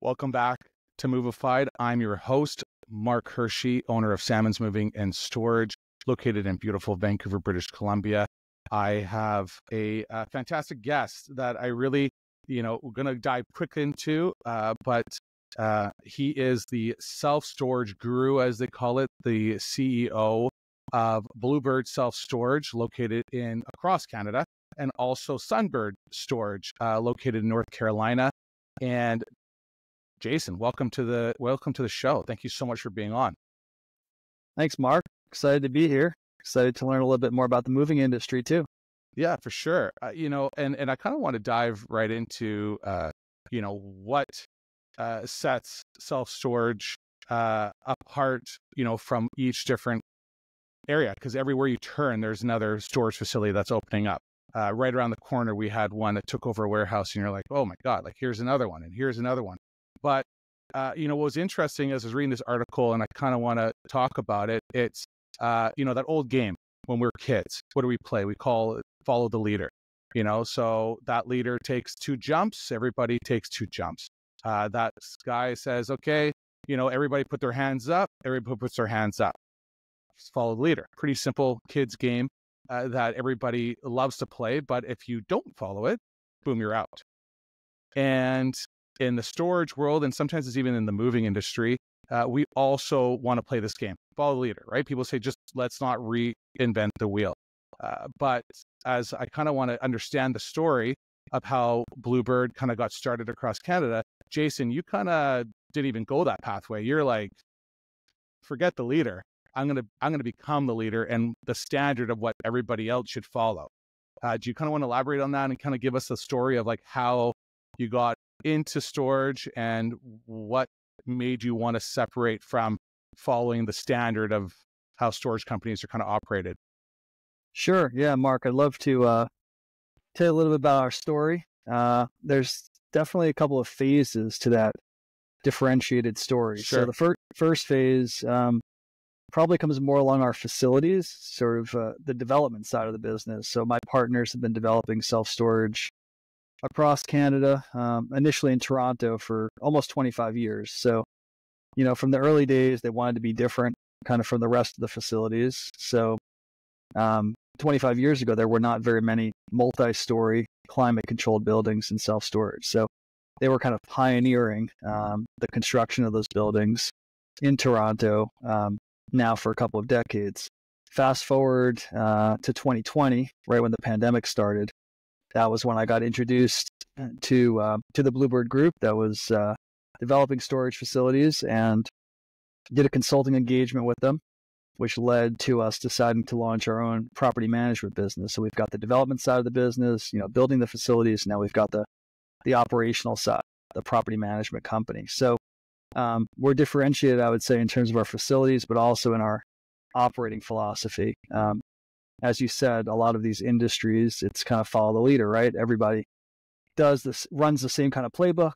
Welcome back to Movified. I'm your host, Mark Hirschi, owner of Salmon's Moving and Storage, located in beautiful Vancouver, British Columbia. I have a fantastic guest that I really, we're going to dive quick into, but he is the self-storage guru, as they call it, the CEO of Bluebird Self Storage, located across Canada, and also Sunbird Storage, located in North Carolina. And Jason, welcome to the show. Thank you so much for being on. Thanks, Mark. Excited to be here. Excited to learn a little bit more about the moving industry too. Yeah, for sure. And I kind of want to dive right into, what sets self-storage apart, from each different area, because everywhere you turn, there's another storage facility that's opening up. Right around the corner, we had one that took over a warehouse, and you're like, oh my God, like here's another one, and here's another one. But, what was interesting as I was reading this article, and I kind of want to talk about it, it's, that old game when we're kids. What do we play? We call it follow the leader, so that leader takes 2 jumps. Everybody takes 2 jumps. That guy says, okay, everybody put their hands up. Everybody puts their hands up. Just follow the leader. Pretty simple kids game that everybody loves to play. But if you don't follow it, boom, you're out. And in the storage world, and sometimes it's even in the moving industry, we also want to play this game. Follow the leader, right? People say, just let's not reinvent the wheel. But as I kind of want to understand the story of how Bluebird kind of got started across Canada, Jason, you kind of didn't even go that pathway. You're like, forget the leader. I'm gonna become the leader and the standard of what everybody else should follow. Do you kind of want to elaborate on that and kind of give us a story of like how you got into storage and what made you want to separate from following the standard of how storage companies are kind of operated? Sure. Yeah, Mark, I'd love to tell you a little bit about our story. There's definitely a couple of phases to that differentiated story. Sure. So the first phase probably comes more along our facilities, sort of the development side of the business. So my partners have been developing self-storage across Canada, initially in Toronto for almost 25 years. So, from the early days, they wanted to be different kind of from the rest of the facilities. So 25 years ago, there were not very many multi-story climate-controlled buildings in self-storage. So they were kind of pioneering the construction of those buildings in Toronto now for a couple of decades. Fast forward to 2020, right when the pandemic started. That was when I got introduced to the Bluebird Group that was developing storage facilities, and did a consulting engagement with them, which led to us deciding to launch our own property management business. So we've got the development side of the business, building the facilities. Now we've got the operational side, the property management company. So we're differentiated, I would say, in terms of our facilities, but also in our operating philosophy. As you said, a lot of these industries, it's kind of follow the leader, right? Everybody runs the same kind of playbook.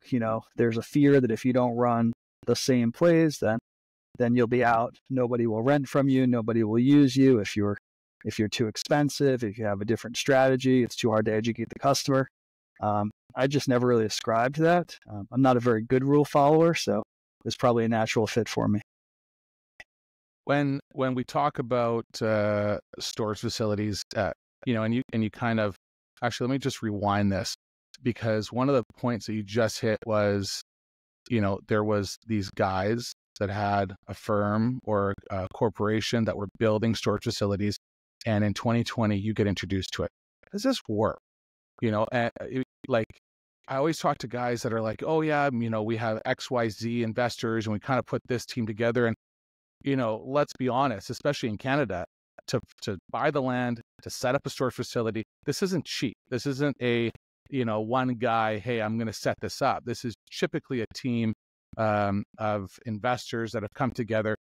There's a fear that if you don't run the same plays, then you'll be out. Nobody will rent from you. Nobody will use you. If you're too expensive, if you have a different strategy, it's too hard to educate the customer. I just never really ascribed to that. I'm not a very good rule follower, so it's probably a natural fit for me. When we talk about storage facilities, and you kind of, actually, let me just rewind this, because one of the points that you just hit was, there was these guys that had a firm or a corporation that were building storage facilities, and in 2020 you get introduced to it. How does this work? Like, I always talk to guys that are like, oh yeah, we have XYZ investors and we kind of put this team together, and let's be honest, especially in Canada, to buy the land, to set up a storage facility, this isn't cheap. This isn't a, one guy, hey, I'm going to set this up. This is typically a team of investors that have come together.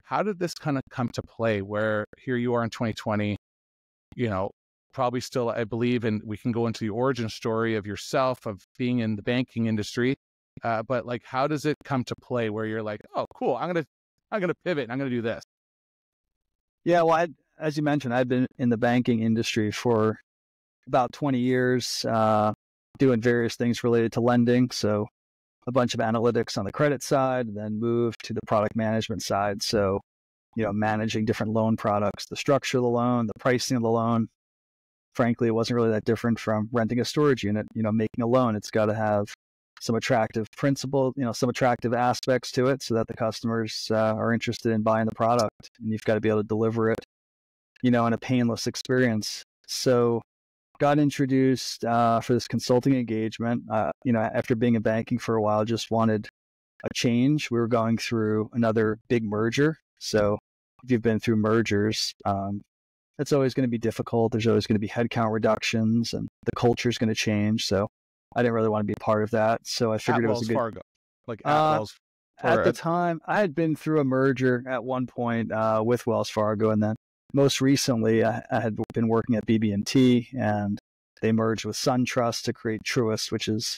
How did this kind of come to play where here you are in 2020, probably still, I believe, and we can go into the origin story of yourself, of being in the banking industry. But like, how does it come to play where you're like, oh, cool, I'm going to pivot and I'm going to do this? Yeah, well, as you mentioned, I've been in the banking industry for about 20 years, doing various things related to lending. So a bunch of analytics on the credit side, and then moved to the product management side. So, managing different loan products, the structure of the loan, the pricing of the loan. Frankly, it wasn't really that different from renting a storage unit. Making a loan, it's got to have some attractive principle, some attractive aspects to it so that the customers are interested in buying the product, and you've got to be able to deliver it, in a painless experience. So got introduced for this consulting engagement, after being in banking for a while, just wanted a change. We were going through another big merger. So if you've been through mergers, it's always going to be difficult. There's always going to be headcount reductions, and the culture is going to change. So I didn't really want to be a part of that. So I figured it was a good... Fargo. At the time, I had been through a merger at one point with Wells Fargo, and then most recently, I had been working at BB&T, and they merged with SunTrust to create Truist, which is,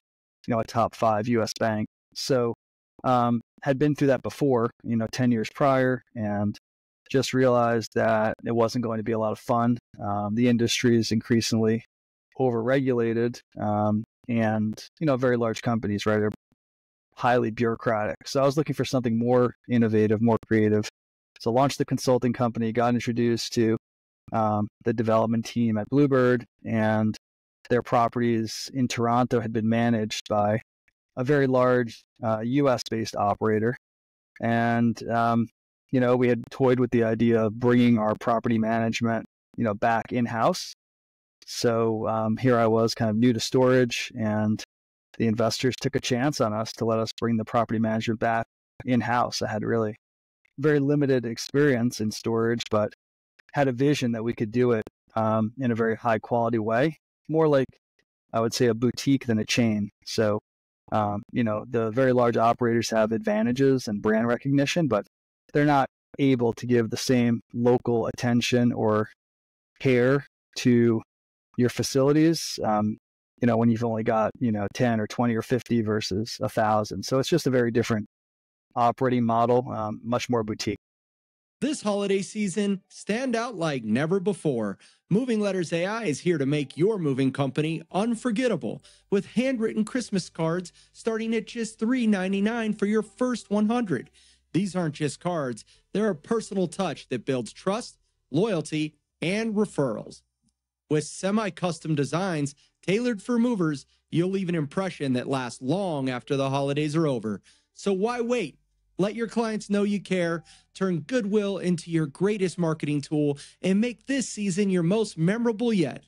a top 5 U.S. bank. So had been through that before, 10 years prior, and just realized that it wasn't going to be a lot of fun. The industry is increasingly overregulated, and, very large companies, right, are highly bureaucratic. So I was looking for something more innovative, more creative. So launched the consulting company, got introduced to the development team at Bluebird, and their properties in Toronto had been managed by a very large US-based operator. And, we had toyed with the idea of bringing our property management, back in-house. So here I was, kind of new to storage, and the investors took a chance on us to let us bring the property management back in-house. I had really very limited experience in storage, but had a vision that we could do it in a very high quality way, more like, I would say, a boutique than a chain. So, the very large operators have advantages and brand recognition, but they're not able to give the same local attention or care to your facilities, when you've only got, 10 or 20 or 50 versus 1,000. So it's just a very different operating model, much more boutique. This holiday season, stand out like never before. Moving Letters AI is here to make your moving company unforgettable with handwritten Christmas cards starting at just $3.99 for your first 100. These aren't just cards, they're a personal touch that builds trust, loyalty, and referrals. With semi-custom designs tailored for movers, you'll leave an impression that lasts long after the holidays are over. So why wait? Let your clients know you care, turn goodwill into your greatest marketing tool, and make this season your most memorable yet.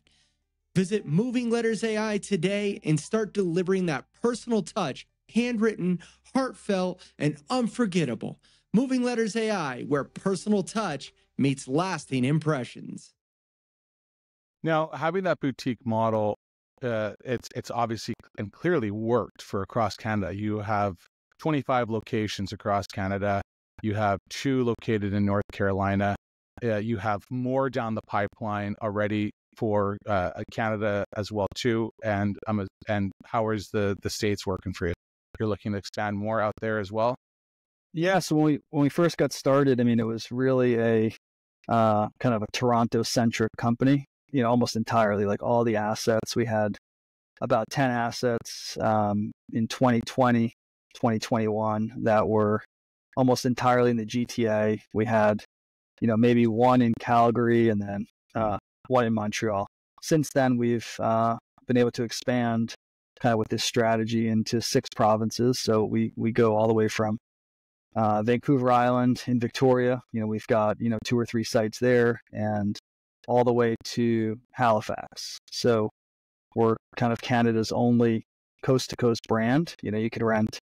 Visit Moving Letters AI today and start delivering that personal touch, handwritten, heartfelt, and unforgettable. Moving Letters AI, where personal touch meets lasting impressions. Now, having that boutique model, it's obviously and clearly worked for across Canada. You have 25 locations across Canada. You have 2 located in North Carolina. You have more down the pipeline already for Canada as well too. And how is the States working for you? You're looking to expand more out there as well? Yeah. So when we first got started, it was really a kind of a Toronto-centric company. Almost entirely, like all the assets. We had about 10 assets in 2020. 2021 that were almost entirely in the GTA. We had, maybe 1 in Calgary and then 1 in Montreal. Since then, we've been able to expand kind of with this strategy into 6 provinces. So we go all the way from Vancouver Island in Victoria. We've got, 2 or 3 sites there, and all the way to Halifax. So we're kind of Canada's only coast-to-coast brand. You can rent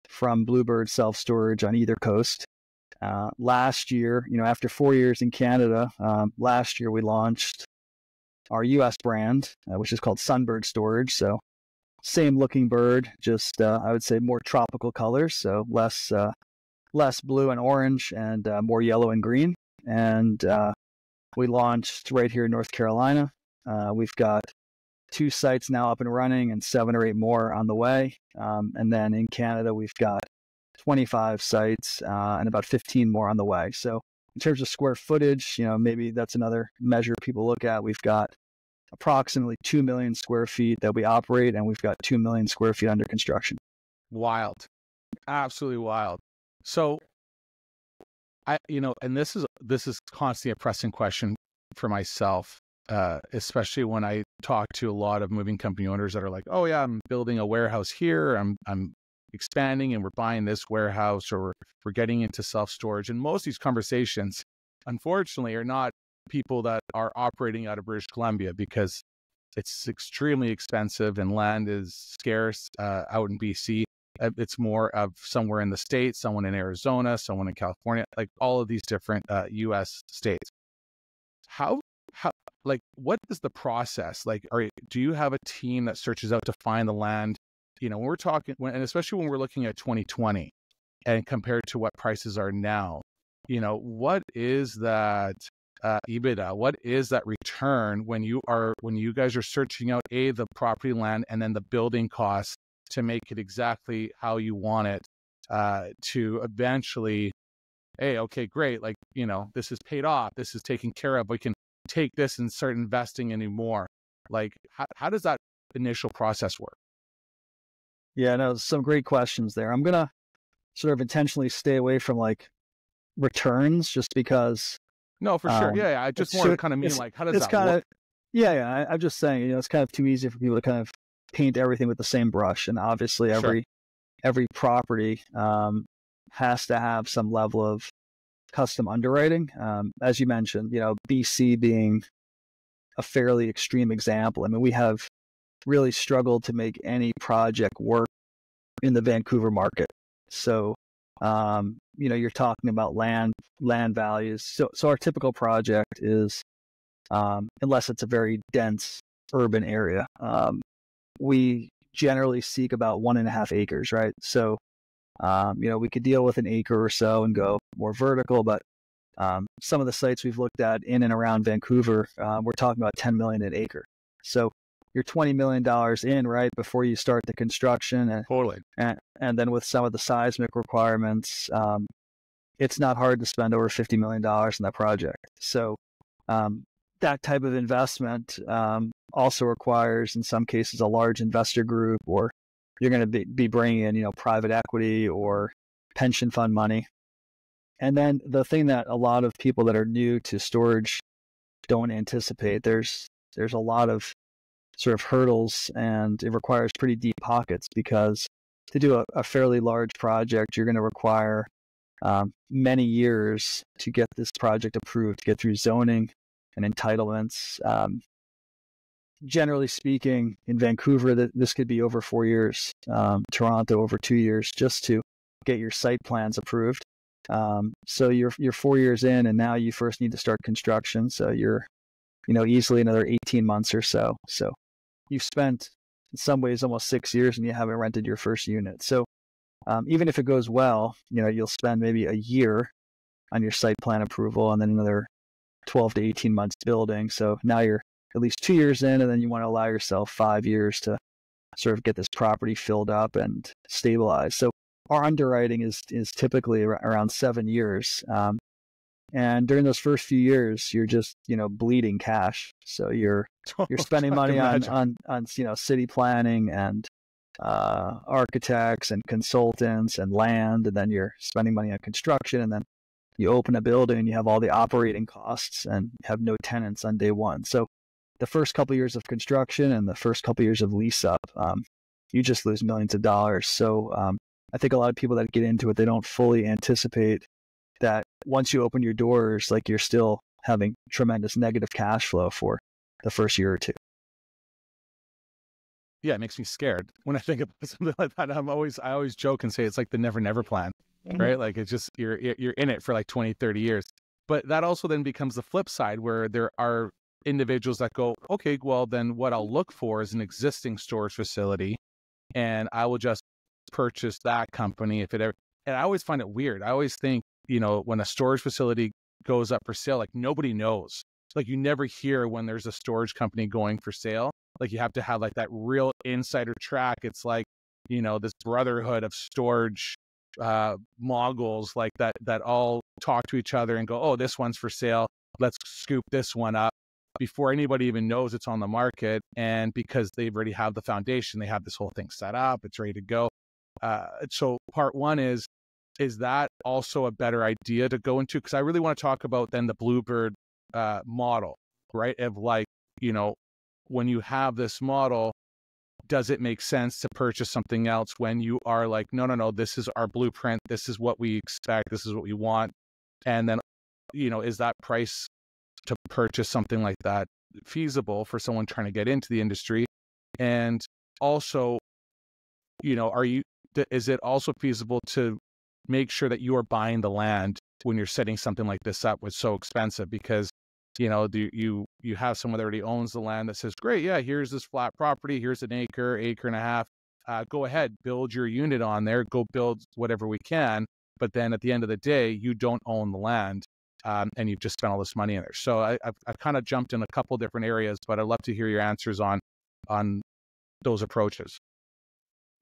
from Bluebird Self Storage on either coast. Last year, after 4 years in Canada, last year we launched our US brand, which is called Sunbird Storage. So same looking bird, just I would say more tropical colors. So less blue and orange and more yellow and green. And we launched right here in North Carolina. We've got 2 sites now up and running and 7 or 8 more on the way. And then in Canada, we've got 25 sites and about 15 more on the way. So in terms of square footage, maybe that's another measure people look at. We've got approximately 2 million square feet that we operate, and we've got 2 million square feet under construction. Wild. Absolutely wild. So and this is constantly a pressing question for myself, especially when I talk to a lot of moving company owners that are like, oh yeah, I'm building a warehouse here. I'm expanding and we're buying this warehouse, or we're getting into self-storage. And most of these conversations, unfortunately, are not people that are operating out of British Columbia, because it's extremely expensive and land is scarce out in BC. It's more of somewhere in the States, someone in Arizona, someone in California, like all of these different US states. How, like, what is the process? Like, do you have a team that searches out to find the land? When we're talking, and especially when we're looking at 2020 and compared to what prices are now, what is that EBITDA? What is that return when you guys are searching out the property, land, and then the building costs to make it exactly how you want it, to eventually, hey, okay, great. Like, this is paid off. This is taken care of. We can take this and start investing anymore. Like, how does that initial process work? Yeah, no, some great questions there. I'm going to sort of intentionally stay away from like returns, just because. No, for sure. Yeah. I just more kind of mean like, how does that work? Yeah. I'm just saying, it's kind of too easy for people to kind of paint everything with the same brush. And obviously every property has to have some level of custom underwriting. As you mentioned, BC being a fairly extreme example. I mean, we have really struggled to make any project work in the Vancouver market. So, you're talking about land values. So our typical project is, unless it's a very dense urban area, we generally seek about 1.5 acres, right? So, we could deal with an acre or so and go more vertical, but some of the sites we've looked at in and around Vancouver, we're talking about 10 million an acre. So you're $20 million in, right, before you start the construction. And, totally. And then with some of the seismic requirements, it's not hard to spend over $50 million in that project. So that type of investment also requires, in some cases, a large investor group, or you're going to be bringing in, private equity or pension fund money. And then the thing that a lot of people that are new to storage don't anticipate, there's a lot of sort of hurdles, and it requires pretty deep pockets, because to do a fairly large project, you're going to require many years to get this project approved, to get through zoning and entitlements. Generally speaking, in Vancouver, this could be over 4 years. Toronto, over 2 years, just to get your site plans approved. So you're 4 years in, and now you first need to start construction. So you're, easily another 18 months or so. So you've spent, in some ways, almost 6 years, and you haven't rented your first unit. So even if it goes well, you'll spend maybe a year on your site plan approval, and then another 12 to 18 months building. So now you're at least 2 years in, and then you want to allow yourself 5 years to sort of get this property filled up and stabilized. So our underwriting is typically around 7 years. And during those first few years, you're just, bleeding cash. So you're spending money on city planning and architects and consultants and land, and then you're spending money on construction, and then you open a building and you have all the operating costs and have no tenants on day one. So the first couple of years of construction and the first couple of years of lease up, you just lose millions of dollars. So I think a lot of people that get into it, they don't fully anticipate that once you open your doors, like, you're still having tremendous negative cash flow for the first year or two. Yeah, it makes me scared when I think about something like that. I always joke and say it's like the never plan, right? Like, it's just, you're in it for like 20, 30 years. But that also then becomes the flip side, where there are individuals that go, okay, well, then what I'll look for is an existing storage facility, and I will just purchase that company if it ever. And I always find it weird. I always think, when a storage facility goes up for sale, like, nobody knows. Like, you never hear when there's a storage company going for sale. Like, you have to have like that real insider track. It's like, this brotherhood of storage moguls, like that all talk to each other and go, oh, this one's for sale, let's scoop this one up, before anybody even knows it's on the market. And because they already have the foundation, they have this whole thing set up, it's ready to go. So part one is that also a better idea to go into? Because I really want to talk about then the Bluebird model, right? Of like, when you have this model, does it make sense to purchase something else when you are like, no, this is our blueprint, this is what we expect, this is what we want, and then, is that price to purchase something like that feasible for someone trying to get into the industry? And also, is it also feasible to make sure that you are buying the land when you're setting something like this up, was so expensive? Because you have someone that already owns the land that says, great, yeah, here's this flat property, here's an acre and a half, go ahead, build your unit on there, go build whatever we can, but then at the end of the day, you don't own the land, and you've just spent all this money in there. So I've kind of jumped in a couple different areas, but I'd love to hear your answers on those approaches.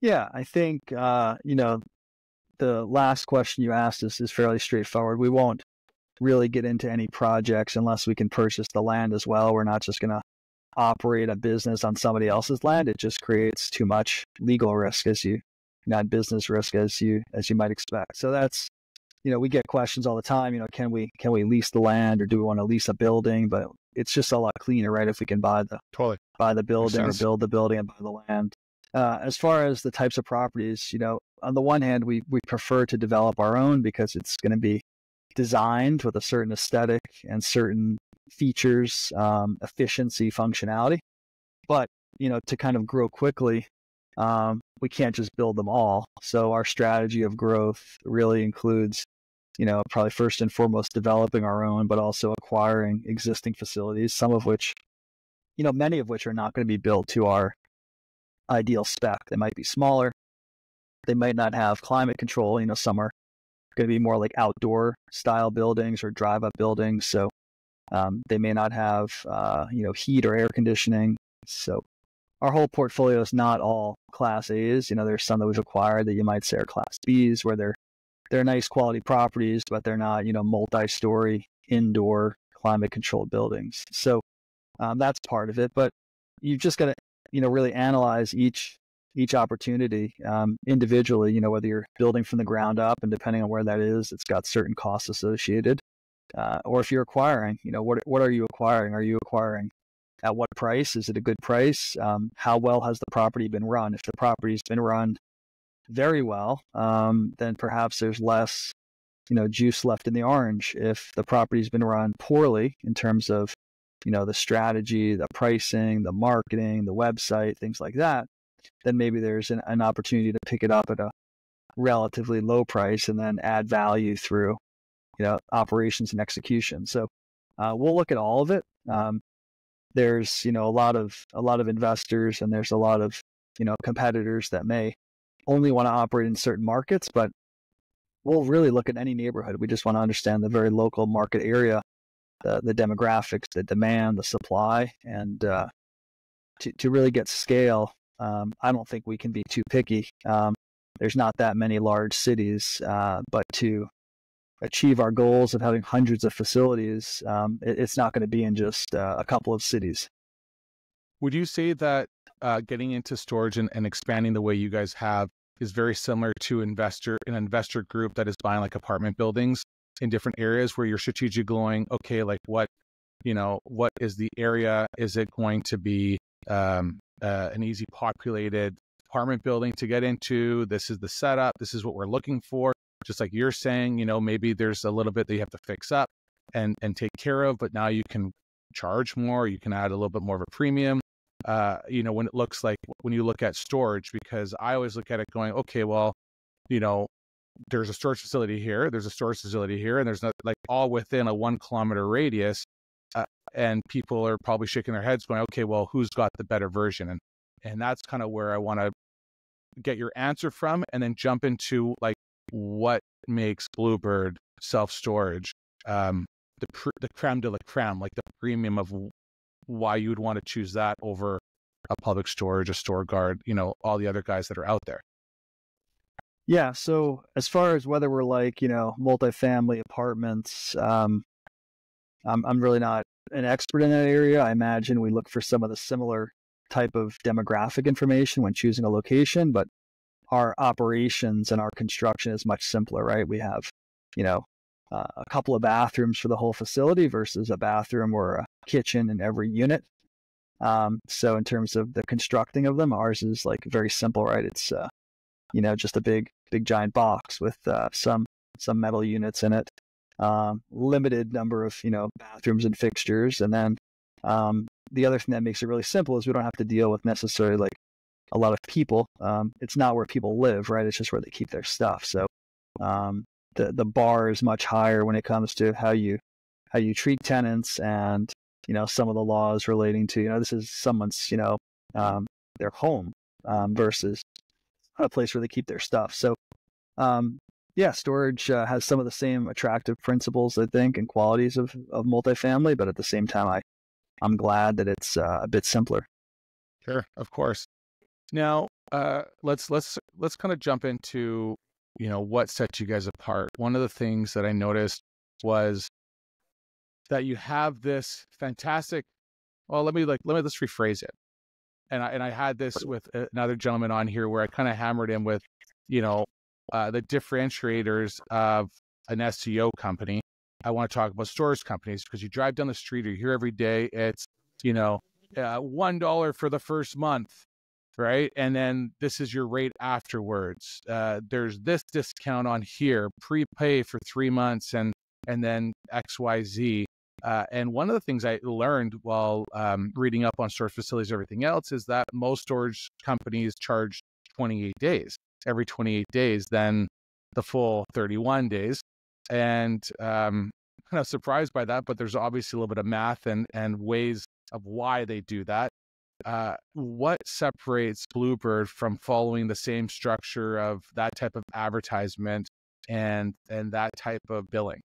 Yeah, I think, the last question you asked is fairly straightforward. We won't really get into any projects unless we can purchase the land as well. We're not just going to operate a business on somebody else's land. It just creates too much legal risk, not business risk as you might expect. So that's, we get questions all the time, can we lease the land, or do we want to lease a building? But it's just a lot cleaner, right? If we can buy the building or build the building and buy the land. As far as the types of properties, on the one hand, we prefer to develop our own because it's going to be designed with a certain aesthetic and certain features, efficiency, functionality. But, to kind of grow quickly, we can't just build them all. So our strategy of growth really includes, probably first and foremost, developing our own, but also acquiring existing facilities, some of which, many of which are not going to be built to our ideal spec. They might be smaller. They might not have climate control. Some are going to be more like outdoor style buildings or drive-up buildings. So they may not have, heat or air conditioning. So our whole portfolio is not all Class A's. There's some that we've acquired that you might say are Class B's, where they're nice quality properties, but they're not, multi-story indoor climate controlled buildings. So that's part of it. But you've just got to, really analyze each opportunity individually, whether you're building from the ground up, and depending on where that is, it's got certain costs associated. Or if you're acquiring, what are you acquiring? Are you acquiring at what price? Is it a good price? How well has the property been run? If the property's been run very well, then perhaps there's less, juice left in the orange. If the property's been run poorly in terms of, the strategy, the pricing, the marketing, the website, things like that, then maybe there's an opportunity to pick it up at a relatively low price and then add value through, operations and execution. So we'll look at all of it. There's, a lot of investors, and there's a lot of, competitors that may only want to operate in certain markets, but we'll really look at any neighborhood. We just want to understand the very local market area, the demographics, the demand, the supply, and to really get scale. I don't think we can be too picky. There's not that many large cities, but to achieve our goals of having hundreds of facilities, it's not going to be in just a couple of cities. Would you say that getting into storage and expanding the way you guys have is very similar to an investor group that is buying like apartment buildings in different areas, where you're strategically going, okay, like what is the area? Is it going to be an easy populated apartment building to get into? This is the setup. This is what we're looking for. Just like you're saying, maybe there's a little bit that you have to fix up and take care of, but now you can charge more. You can add a little bit more of a premium. When it looks like, when you look at storage, because I always look at it going, okay, well, there's a storage facility here, there's a storage facility here, and there's not, like, all within a 1 kilometer radius. And people are probably shaking their heads going, okay, well, who's got the better version? And that's kind of where I want to get your answer from, and then jump into like what makes Bluebird Self Storage the creme de la creme, like the premium of why you would want to choose that over a Public Storage, a StoreGuard, all the other guys that are out there. Yeah. So as far as whether we're like, multifamily apartments, I'm really not an expert in that area. I imagine we look for some of the similar type of demographic information when choosing a location, but our operations and our construction is much simpler, right? We have, a couple of bathrooms for the whole facility versus a bathroom or a kitchen in every unit. So in terms of the constructing of them, ours is like very simple, right? It's, just a big giant box with some metal units in it, limited number of, bathrooms and fixtures. And then the other thing that makes it really simple is we don't have to deal with necessarily like a lot of people. It's not where people live, right? It's just where they keep their stuff. So the bar is much higher when it comes to how you treat tenants and, some of the laws relating to, this is someone's, their home versus a place where they keep their stuff. So, storage has some of the same attractive principles, I think, and qualities of multifamily, but at the same time, I'm glad that it's a bit simpler. Sure, of course. Now, let's kind of jump into, what sets you guys apart. One of the things that I noticed was that you have this fantastic. Well, let's rephrase it. And I had this with another gentleman on here where I kind of hammered him with, the differentiators of an SEO company. I want to talk about storage companies because you drive down the street or you hear every day it's, $1 for the first month, right? And then this is your rate afterwards. There's this discount on here, prepay for 3 months and then XYZ. And one of the things I learned while reading up on storage facilities and everything else is that most storage companies charge 28 days. Every 28 days, then the full 31 days. And I'm kind of surprised by that, but there's obviously a little bit of math and ways of why they do that. What separates Bluebird from following the same structure of that type of advertisement and that type of billing?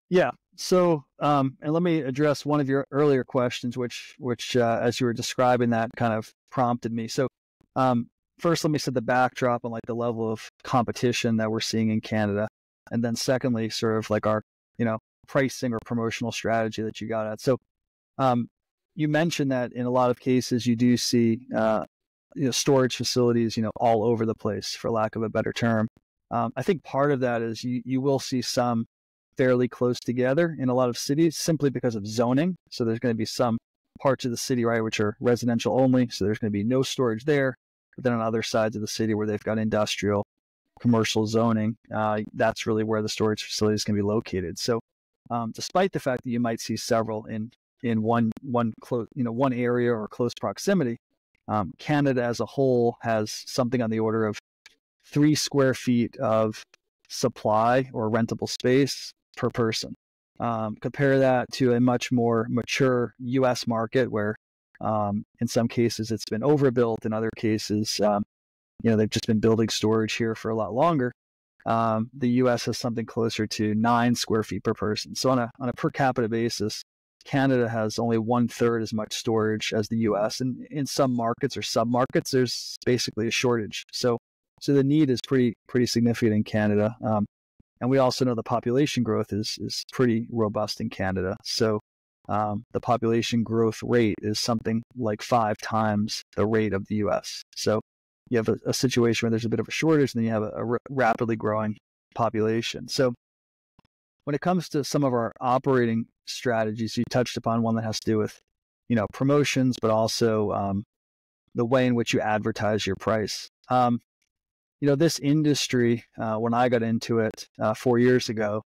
Yeah. So, and let me address one of your earlier questions, which as you were describing that kind of prompted me. So, first, let me set the backdrop on like the level of competition that we're seeing in Canada. And then secondly, sort of like our, pricing or promotional strategy that you got at. So, you mentioned that in a lot of cases, you do see, storage facilities, all over the place, for lack of a better term. I think part of that is you will see some fairly close together in a lot of cities simply because of zoning. So there's going to be some parts of the city, right, which are residential only. So there's going to be no storage there. But then on other sides of the city where they've got industrial, commercial zoning, that's really where the storage facilities can be located. So despite the fact that you might see several in one close, one area or close proximity, Canada as a whole has something on the order of 3 square feet of supply or rentable space per person. Compare that to a much more mature U.S. market where in some cases it's been overbuilt. In other cases, they've just been building storage here for a lot longer. The U.S. has something closer to 9 square feet per person. So on a per capita basis, Canada has only 1/3 as much storage as the U.S. And in some markets or sub-markets, there's basically a shortage. So the need is pretty significant in Canada. And we also know the population growth is pretty robust in Canada. So the population growth rate is something like 5 times the rate of the U.S. So you have a situation where there's a bit of a shortage, and then you have a rapidly growing population. So when it comes to some of our operating strategies, you touched upon one that has to do with, promotions, but also the way in which you advertise your price. This industry, when I got into it 4 years ago,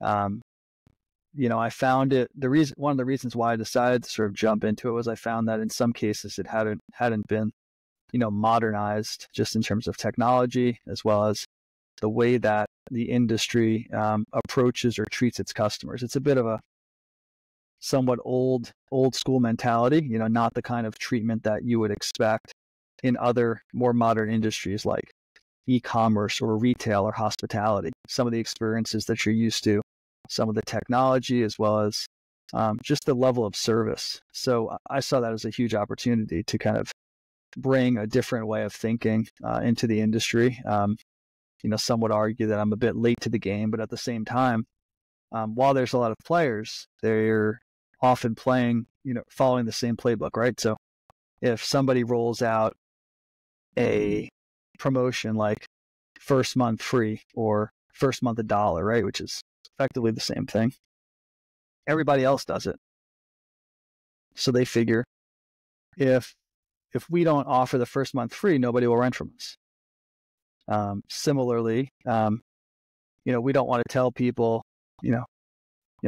I found it, one of the reasons why I decided to sort of jump into it was I found that in some cases it hadn't been, modernized just in terms of technology, as well as the way that the industry approaches or treats its customers. It's a bit of a somewhat old school mentality, not the kind of treatment that you would expect in other more modern industries like e-commerce or retail or hospitality. Some of the experiences that you're used to, some of the technology, as well as just the level of service. So I saw that as a huge opportunity to kind of bring a different way of thinking into the industry. Some would argue that I'm a bit late to the game, but at the same time, while there's a lot of players, they're often playing, following the same playbook, right? So if somebody rolls out a promotion like first month free or first month $1, right? Which is effectively the same thing. Everybody else does it. So they figure if we don't offer the first month free, nobody will rent from us. Similarly, we don't want to tell people,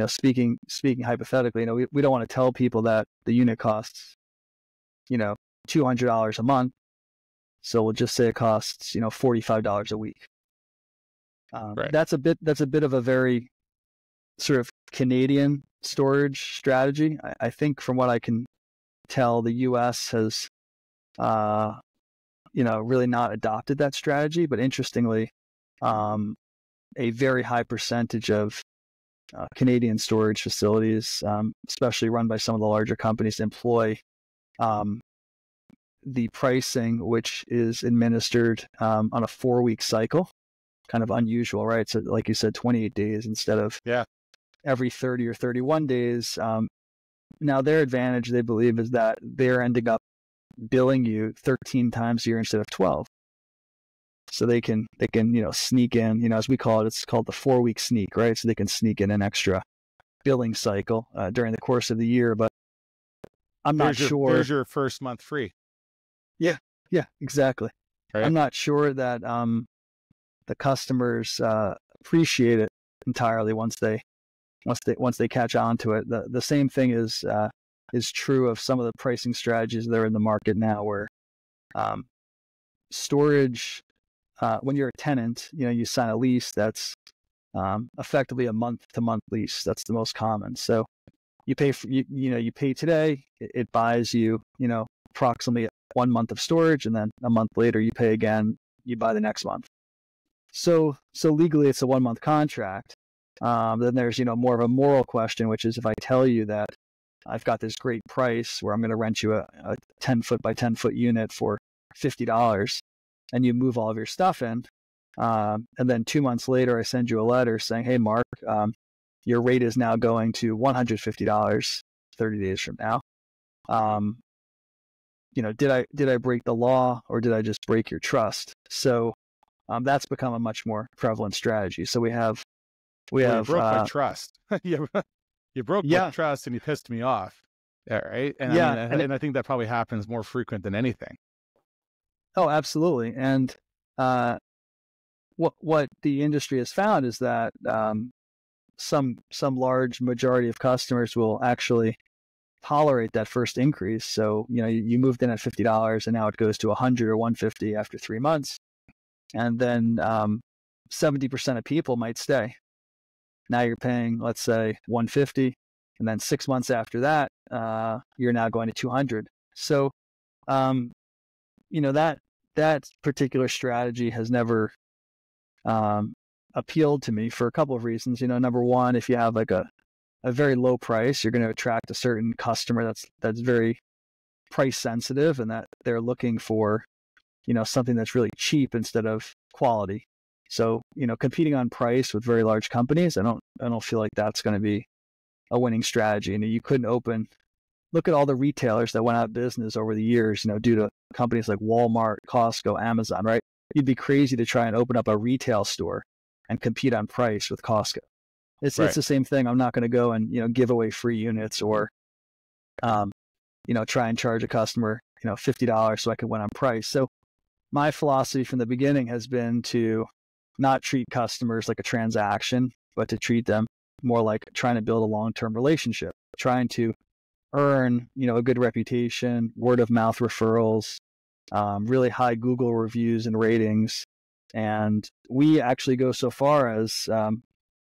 speaking hypothetically, we don't want to tell people that the unit costs, $200 a month. So we'll just say it costs, $45 a week. Right. That's a bit of a very sort of Canadian storage strategy. I think from what I can tell, the U.S. has, really not adopted that strategy. But interestingly, a very high percentage of Canadian storage facilities, especially run by some of the larger companies, employ the pricing, which is administered on a 4-week cycle. Kind of unusual, right? So like you said, 28 days instead of every 30 or 31 days. Now their advantage, they believe, is that they're ending up billing you 13 times a year instead of 12. So they can sneak in, as we call it, it's called the 4-week sneak, right? So they can sneak in an extra billing cycle during the course of the year. But I'm not sure. There's your first month free. Yeah, exactly. Right. I'm not sure that the customers appreciate it entirely once they catch on to it. The same thing is true of some of the pricing strategies that are in the market now, where storage, when you're a tenant, you sign a lease that's effectively a month-to-month lease. That's the most common. So you pay you pay today. It buys you approximately 1 month of storage, and then a month later you pay again. You buy the next month. So legally it's a 1-month contract. Then there's more of a moral question, which is if I tell you that I've got this great price where I'm going to rent you a 10-foot by 10-foot unit for $50, and you move all of your stuff in, and then 2 months later I send you a letter saying, hey Mark, your rate is now going to $150 30 days from now. Did I break the law, or did I just break your trust? So that's become a much more prevalent strategy. So we broke my trust. You broke my trust, and you pissed me off. Yeah, right. And I think that probably happens more frequent than anything. Oh, absolutely. And what the industry has found is that some large majority of customers will actually tolerate that first increase. So you moved in at $50, and now it goes to $100 or $150 after 3 months, and then 70% of people might stay. Now you're paying, let's say, $150, and then 6 months after that, you're now going to $200. So, that particular strategy has never appealed to me for a couple of reasons. Number one, if you have like a very low price, you're going to attract a certain customer that's very price sensitive, and that they're looking for, something that's really cheap instead of quality. So, competing on price with very large companies, I don't feel like that's going to be a winning strategy. You couldn't look at all the retailers that went out of business over the years, due to companies like Walmart, Costco, Amazon, right? You'd be crazy to try and open up a retail store and compete on price with Costco. It's the same thing. I'm not going to go and, give away free units or, try and charge a customer, $50 so I can win on price. So my philosophy from the beginning has been to not treat customers like a transaction, but to treat them more like trying to build a long-term relationship, trying to earn, a good reputation, word of mouth referrals, really high Google reviews and ratings. And we actually go so far as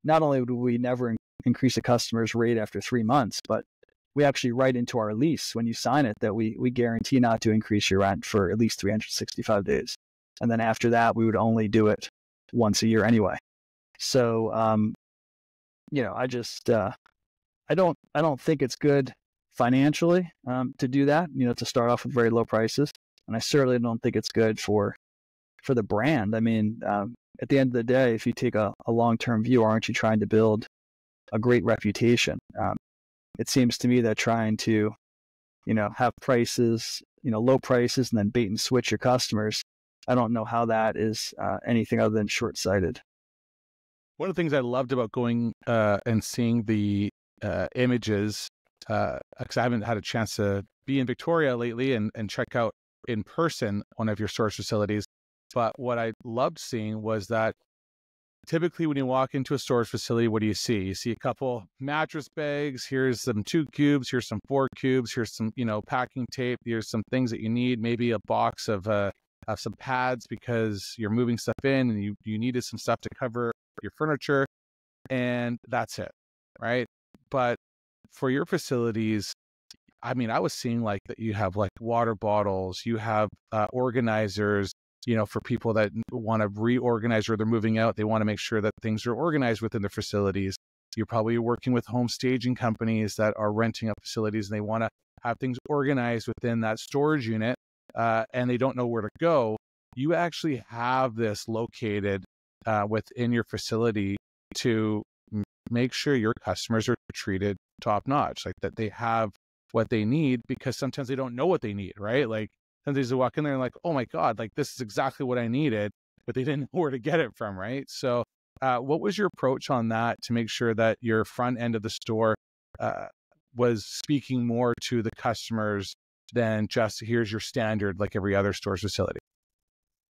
not only do we never increase a customer's rate after 3 months, but we actually write into our lease when you sign it that we guarantee not to increase your rent for at least 365 days. And then after that, we would only do it once a year anyway. So, I just, I don't think it's good financially to do that, to start off with very low prices. And I certainly don't think it's good for the brand. I mean, at the end of the day, if you take a long-term view, aren't you trying to build a great reputation? It seems to me that trying to, have prices, low prices, and then bait and switch your customers, I don't know how that is anything other than short-sighted. One of the things I loved about going and seeing the images, because I haven't had a chance to be in Victoria lately and check out in person one of your storage facilities. But what I loved seeing was that typically when you walk into a storage facility, what do you see? You see a couple mattress bags. Here's some 2 cubes. Here's some 4 cubes. Here's some, packing tape. Here's some things that you need. Maybe a box of some pads because you're moving stuff in and you needed some stuff to cover your furniture, and that's it, right? But for your facilities, I mean, I was seeing like that you have like water bottles, you have organizers, for people that want to reorganize or they're moving out, they want to make sure that things are organized within their facilities. You're probably working with home staging companies that are renting up facilities and they want to have things organized within that storage unit, and they don't know where to go. You actually have this located within your facility to make sure your customers are treated top notch, like that they have what they need, because sometimes they don't know what they need, right? Like sometimes they walk in there and like, oh my God, like this is exactly what I needed, but they didn't know where to get it from, right? So what was your approach on that to make sure that your front end of the store was speaking more to the customers than just here's your standard, like every other storage facility?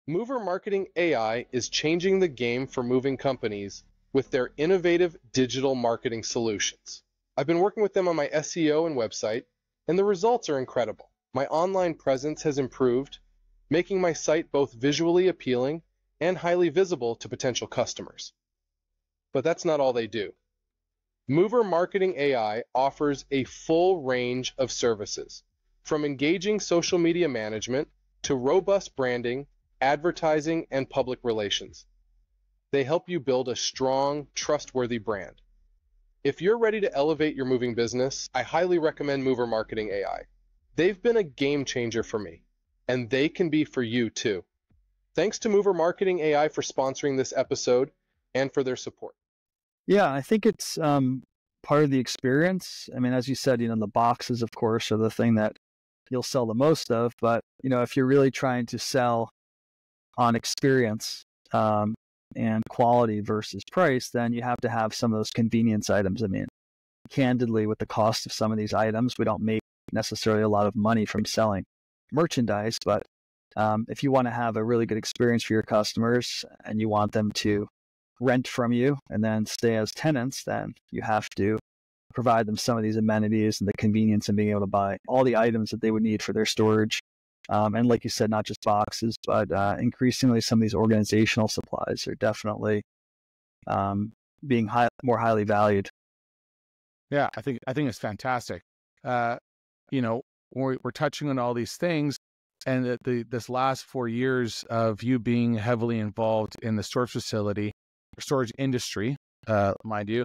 Mover Marketing AI is changing the game for moving companies with their innovative digital marketing solutions. I've been working with them on my SEO and website, and the results are incredible. My online presence has improved, making my site both visually appealing and highly visible to potential customers. But that's not all they do. Mover Marketing AI offers a full range of services, from engaging social media management to robust branding, advertising, and public relations. They help you build a strong, trustworthy brand. If you're ready to elevate your moving business, I highly recommend Mover Marketing AI. They've been a game changer for me, and they can be for you too. Thanks to Mover Marketing AI for sponsoring this episode and for their support. Yeah, I think it's part of the experience. I mean, as you said, the boxes, of course, are the thing that you'll sell the most of. But, if you're really trying to sell on experience and quality versus price, then you have to have some of those convenience items. I mean, candidly, with the cost of some of these items, we don't make necessarily a lot of money from selling merchandise. But if you want to have a really good experience for your customers and you want them to rent from you and then stay as tenants, then you have to provide them some of these amenities and the convenience and being able to buy all the items that they would need for their storage. And like you said, not just boxes, but increasingly some of these organizational supplies are definitely being more highly valued. Yeah, I think it's fantastic. We're touching on all these things, and this last 4 years of you being heavily involved in the storage facility, storage industry, mind you,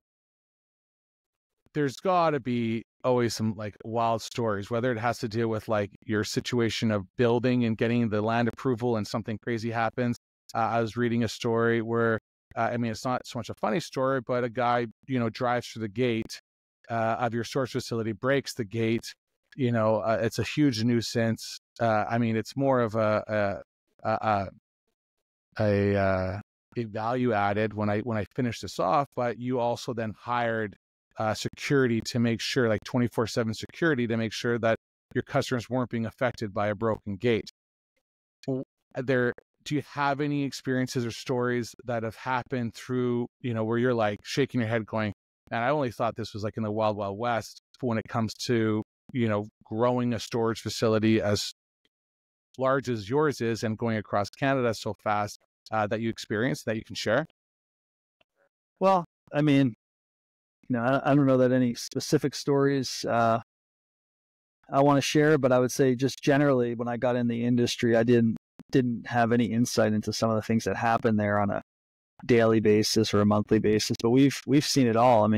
there's got to be always some like wild stories, whether it has to deal with like your situation of building and getting the land approval and something crazy happens. I was reading a story where, it's not so much a funny story, but a guy, drives through the gate of your storage facility, breaks the gate. It's a huge nuisance. It's more of a value added when I finish this off, but you also then hired security to make sure, like 24/7 security, to make sure that your customers weren't being affected by a broken gate. Do you have any experiences or stories that have happened through, where you're like shaking your head going, and I only thought this was like in the wild, wild west when it comes to, growing a storage facility as large as yours is and going across Canada so fast, that you experienced that you can share? Well, I don't know that any specific stories I want to share, but I would say just generally when I got in the industry, I didn't have any insight into some of the things that happen there on a daily basis or a monthly basis. But we've seen it all.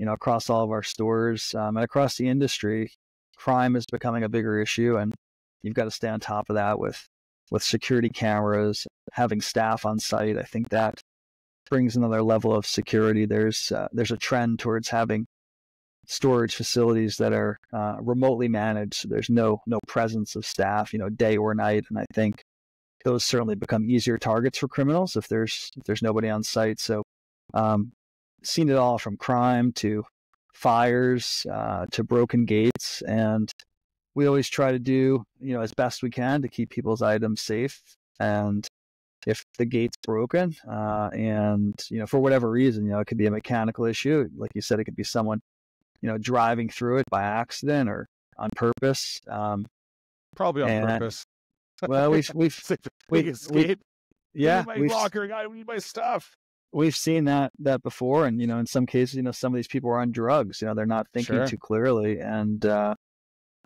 Across all of our stores and across the industry, crime is becoming a bigger issue, and you've got to stay on top of that with security cameras, having staff on site. I think that brings another level of security. There's a trend towards having storage facilities that are remotely managed. So there's no presence of staff, day or night. And I think those certainly become easier targets for criminals if there's nobody on site. So seen it all from crime to fires to broken gates, and we always try to do as best we can to keep people's items safe. And if the gate's broken and for whatever reason, it could be a mechanical issue, like you said, it could be someone driving through it by accident or on purpose. Probably on purpose. Well, we've yeah, my locker, I need my stuff. We've seen that before, and in some cases, some of these people are on drugs. They're not thinking too clearly, and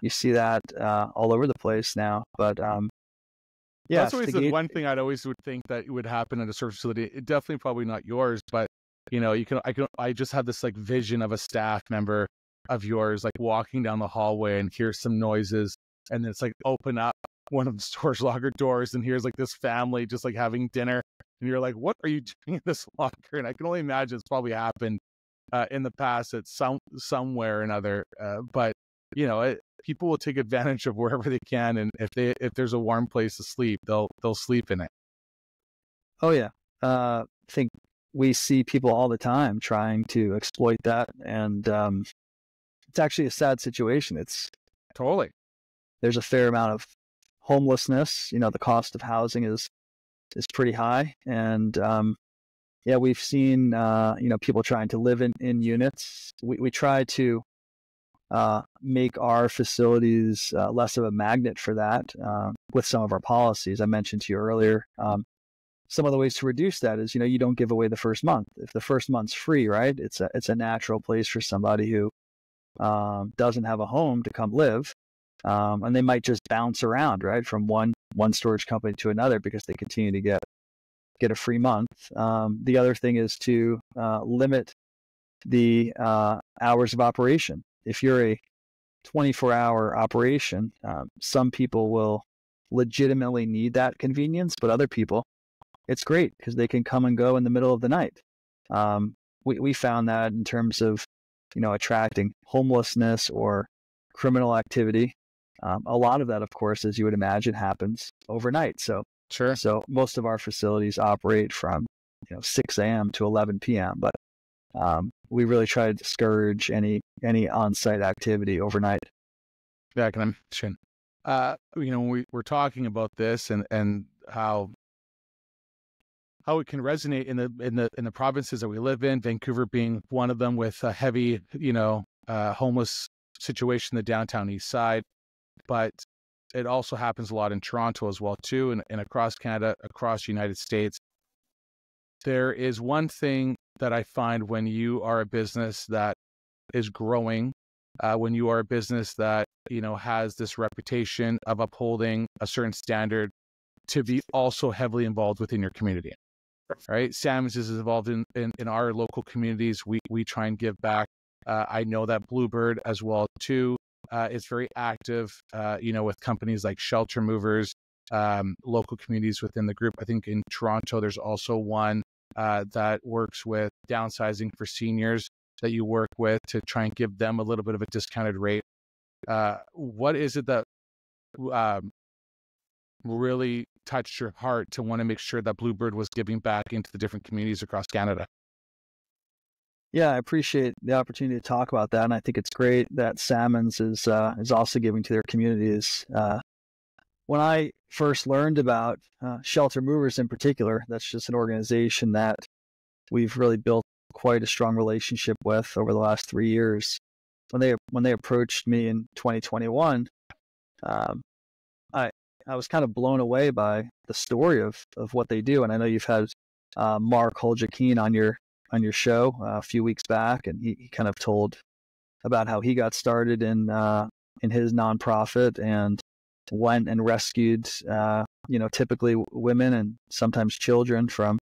you see that all over the place now. But yeah, that's always the one thing I'd always would think that would happen at a storage facility. It definitely probably not yours, but I just have this like vision of a staff member of yours like walking down the hallway and hear some noises, and then it's like open up one of the storage locker doors, and here's like this family just like having dinner, and you're like, what are you doing in this locker? And I can only imagine it's probably happened in the past at somewhere or another. But people will take advantage of wherever they can, and if there's a warm place to sleep, they'll sleep in it. Oh yeah, I think we see people all the time trying to exploit that, and it's actually a sad situation. It's totally, there's a fair amount of homelessness. The cost of housing is pretty high, and yeah, we've seen people trying to live in units. We try to make our facilities less of a magnet for that with some of our policies. I mentioned to you earlier, some of the ways to reduce that is, you don't give away the first month. If the first month's free, right, it's a natural place for somebody who doesn't have a home to come live, and they might just bounce around, right, from one storage company to another because they continue to get a free month. The other thing is to limit the hours of operation. If you're a 24-hour operation, some people will legitimately need that convenience, but other people, it's great because they can come and go in the middle of the night. We found that in terms of, attracting homelessness or criminal activity. A lot of that, of course, as you would imagine, happens overnight. So most of our facilities operate from 6 a.m. to 11 p.m. But we really try to discourage any on-site activity overnight. Yeah, I can imagine. When we're talking about this and how it can resonate in the provinces that we live in, Vancouver being one of them, with a heavy homeless situation in the downtown east side, but it also happens a lot in Toronto as well too, and across Canada, across the United States. There is one thing that I find when you are a business that is growing, when you are a business that has this reputation of upholding a certain standard, to be also heavily involved within your community. Right, Sam's is involved in our local communities. We try and give back. I know that Bluebird as well too is very active. With companies like shelter movers, local communities within the group. I think in Toronto there's also one that works with downsizing for seniors that you work with to try and give them a little bit of a discounted rate. What is it that really touched your heart to want to make sure that Bluebird was giving back into the different communities across Canada? Yeah, I appreciate the opportunity to talk about that, and I think it's great that Salmons is also giving to their communities. When I first learned about Shelter Movers in particular, that's just an organization that we've really built quite a strong relationship with over the last 3 years. When they approached me in 2021, I was kind of blown away by the story of what they do. And I know you've had Mark Holjakeen on your show a few weeks back, and he kind of told about how he got started in his nonprofit and went and rescued typically women and sometimes children from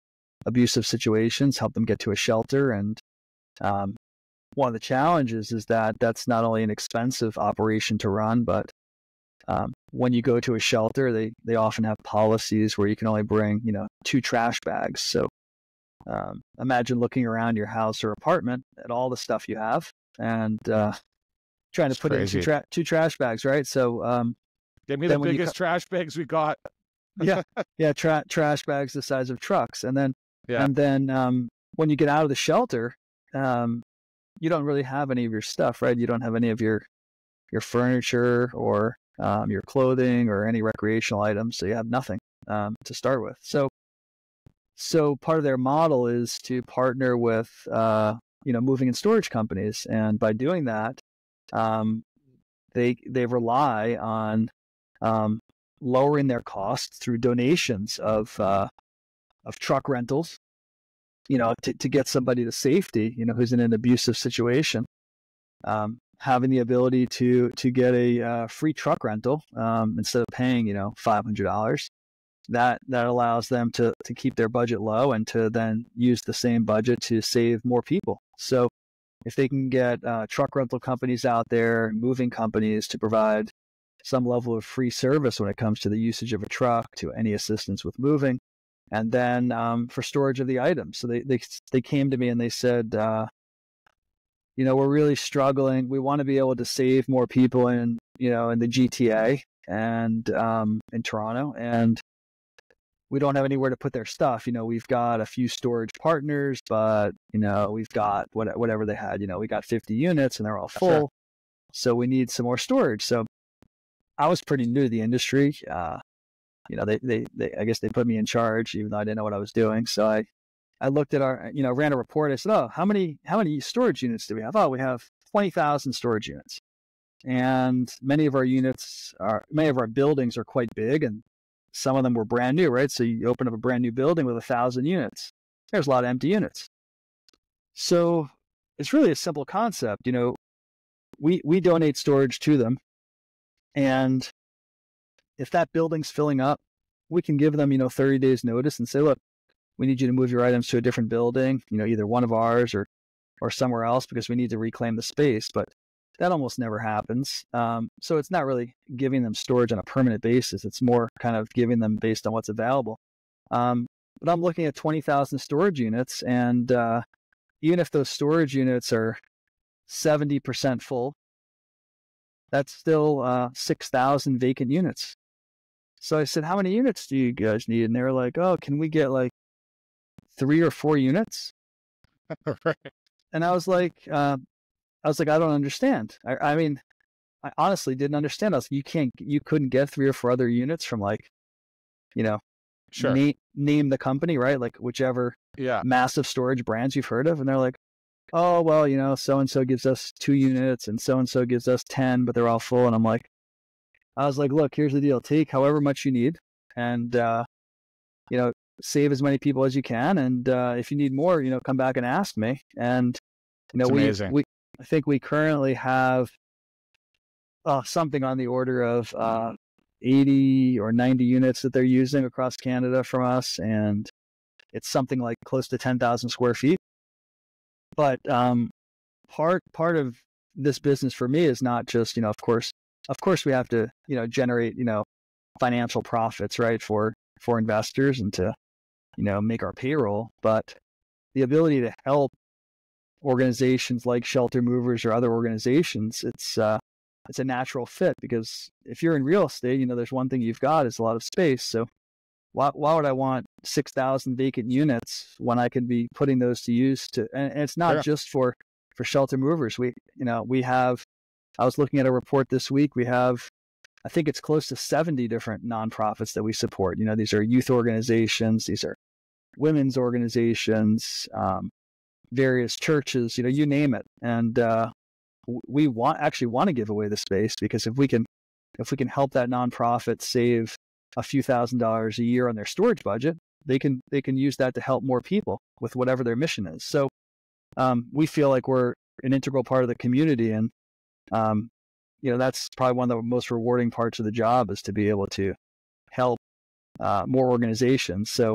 abusive situations, helped them get to a shelter. And one of the challenges is that that's not only an expensive operation to run, but when you go to a shelter, they often have policies where you can only bring 2 trash bags. So imagine looking around your house or apartment at all the stuff you have and trying to put it in two trash bags, right? So give me the biggest trash bags we got. yeah, trash bags the size of trucks. And then, Yeah. when you get out of the shelter, you don't really have any of your stuff, right? You don't have any of your furniture or your clothing or any recreational items. So you have nothing to start with. So part of their model is to partner with, moving and storage companies. And by doing that, they rely on lowering their costs through donations of truck rentals, to get somebody to safety, who's in an abusive situation. Having the ability to get a free truck rental instead of paying, $500. That allows them to keep their budget low and to then use the same budget to save more people. So if they can get truck rental companies out there, moving companies to provide some level of free service when it comes to the usage of a truck, to any assistance with moving, and then for storage of the items. So they came to me and they said, we're really struggling. We want to be able to save more people in the GTA and in Toronto, and we don't have anywhere to put their stuff. We've got a few storage partners, but we've got whatever they had. We got 50 units and they're all full. Sure. So we need some more storage. So I was pretty new to the industry. They I guess they put me in charge, even though I didn't know what I was doing. So I looked at ran a report. I said, oh, how many storage units do we have? Oh, we have 20,000 storage units. And many of our buildings are quite big, and some of them were brand new, right? So you open up a brand new building with 1,000 units. There's a lot of empty units. So it's really a simple concept. We donate storage to them, and if that building's filling up, we can give them 30 days notice and say, look, we need you to move your items to a different building, either one of ours or somewhere else, because we need to reclaim the space. But that almost never happens. So it's not really giving them storage on a permanent basis. It's more kind of giving them based on what's available. But I'm looking at 20,000 storage units, and even if those storage units are 70% full, that's still 6,000 vacant units. So I said, how many units do you guys need? And they were like, oh, can we get like 3 or 4 units? Right. And I was like, I don't understand. I mean, I honestly didn't understand. I was like, you couldn't get 3 or 4 other units from sure. Name the company, right? Like whichever massive storage brands you've heard of. And they're like, oh, well, so-and-so gives us 2 units and so-and-so gives us 10, but they're all full. And I was like, look, here's the deal. Take however much you need and, save as many people as you can. And if you need more, come back and ask me. And, amazing. I think we currently have something on the order of 80 or 90 units that they're using across Canada from us. And it's something like close to 10,000 square feet. But part of this business for me is not just, of course we have to, generate, financial profits, right, for investors and to, make our payroll. But the ability to help organizations like Shelter Movers or other organizations, it's a natural fit, because if you're in real estate, there's one thing you've got is a lot of space. So why would I want 6,000 vacant units when I can be putting those to use and it's not just for Shelter Movers. We have, I was looking at a report this week. We have, I think it's close to 70 different nonprofits that we support. These are youth organizations, these are women's organizations, various churches, you name it. And we want to give away the space, because if we can help that nonprofit save a few $1,000s a year on their storage budget, they can use that to help more people with whatever their mission is. So we feel like we're an integral part of the community, and that's probably one of the most rewarding parts of the job, is to be able to help more organizations. So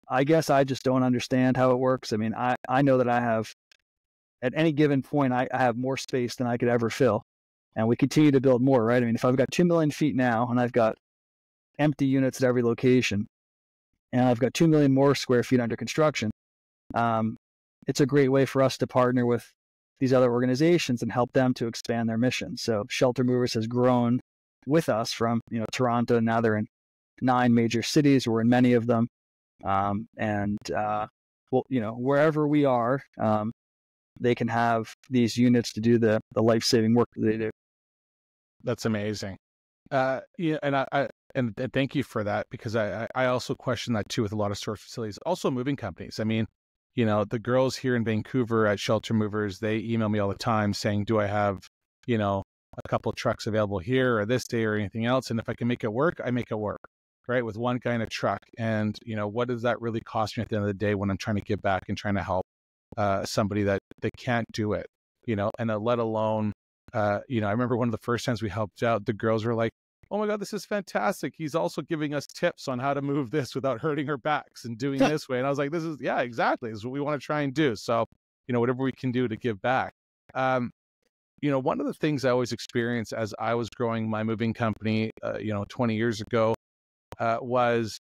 I guess I just don't understand how it works. I mean, I know that I have, at any given point, I have more space than I could ever fill, and we continue to build more, right? I mean, if I've got 2 million feet now and I've got empty units at every location, and I've got 2 million more square feet under construction, it's a great way for us to partner with these other organizations and help them to expand their mission. So Shelter Movers has grown with us from, Toronto, and now they're in 9 major cities. We're in many of them. Well, wherever we are, they can have these units to do the life-saving work that they do. That's amazing. Yeah, and thank you for that, because I also question that too with a lot of storage facilities, also moving companies. I mean, the girls here in Vancouver at Shelter Movers, they email me all the time saying, do I have, a couple of trucks available here or this day or anything else? And if I can make it work, I make it work, right? With one guy in a truck. And, what does that really cost me at the end of the day when I'm trying to give back and trying to help somebody that they can't do it, and let alone, I remember one of the first times we helped out, the girls were like, oh my God, this is fantastic. He's also giving us tips on how to move this without hurting our backs and doing this way. And I was like, yeah, exactly. This is what we want to try and do. So, whatever we can do to give back. One of the things I always experienced as I was growing my moving company, 20 years ago, was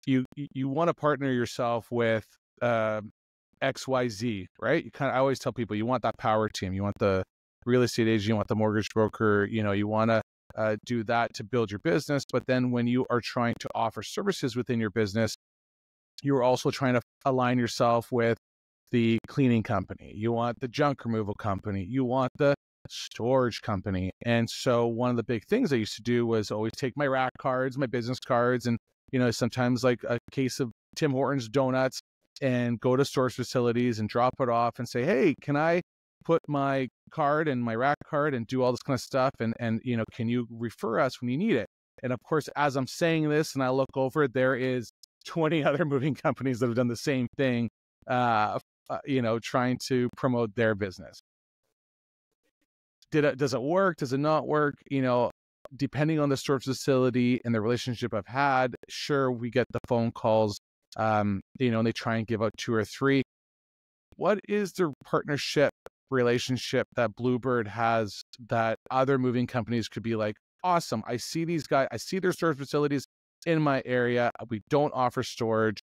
you want to partner yourself with XYZ, right? I always tell people, you want that power team. You want the real estate agent, you want the mortgage broker, you want to do that to build your business. But then when you are trying to offer services within your business, you're also trying to align yourself with the cleaning company. You want the junk removal company. You want the storage company. And so one of the big things I used to do was always take my rack cards, my business cards, and, sometimes like a case of Tim Hortons donuts, and go to storage facilities and drop it off and say, hey, can I put my card and my rack card and do all this kind of stuff? And can you refer us when you need it? And of course, as I'm saying this and I look over, there is 20 other moving companies that have done the same thing, trying to promote their business. Does it work? Does it not work? Depending on the storage facility and the relationship I've had, sure, we get the phone calls, and they try and give out 2 or 3. What is the partnership relationship that Bluebird has that other moving companies could be like, awesome, I see these guys, I see their storage facilities in my area. We don't offer storage.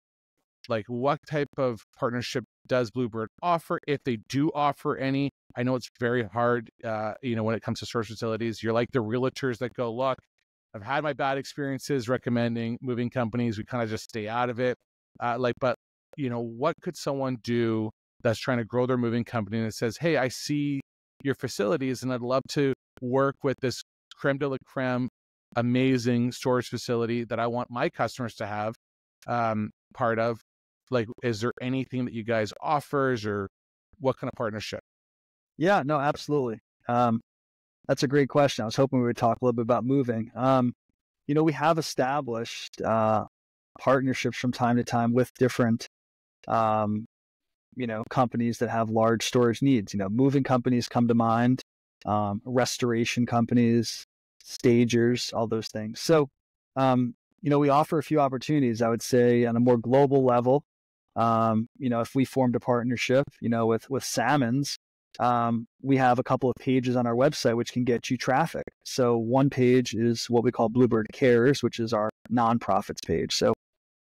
Like, what type of partnership does Bluebird offer, if they do offer any? I know it's very hard, when it comes to storage facilities. You're like the realtors that go, look, I've had my bad experiences recommending moving companies. We kind of just stay out of it. But what could someone do that's trying to grow their moving company and it says, hey, I see your facilities and I'd love to work with this creme de la creme, amazing storage facility that I want my customers to have part of. Like, is there anything that you guys offers, or what kind of partnership? Yeah, no, absolutely. That's a great question. I was hoping we would talk a little bit about moving. We have established partnerships from time to time with different, companies that have large storage needs. Moving companies come to mind, restoration companies, stagers, all those things. So, we offer a few opportunities, I would say, on a more global level. If we formed a partnership, with Salmons, we have a couple of pages on our website which can get you traffic. So one page is what we call Bluebird Cares, which is our nonprofits page. So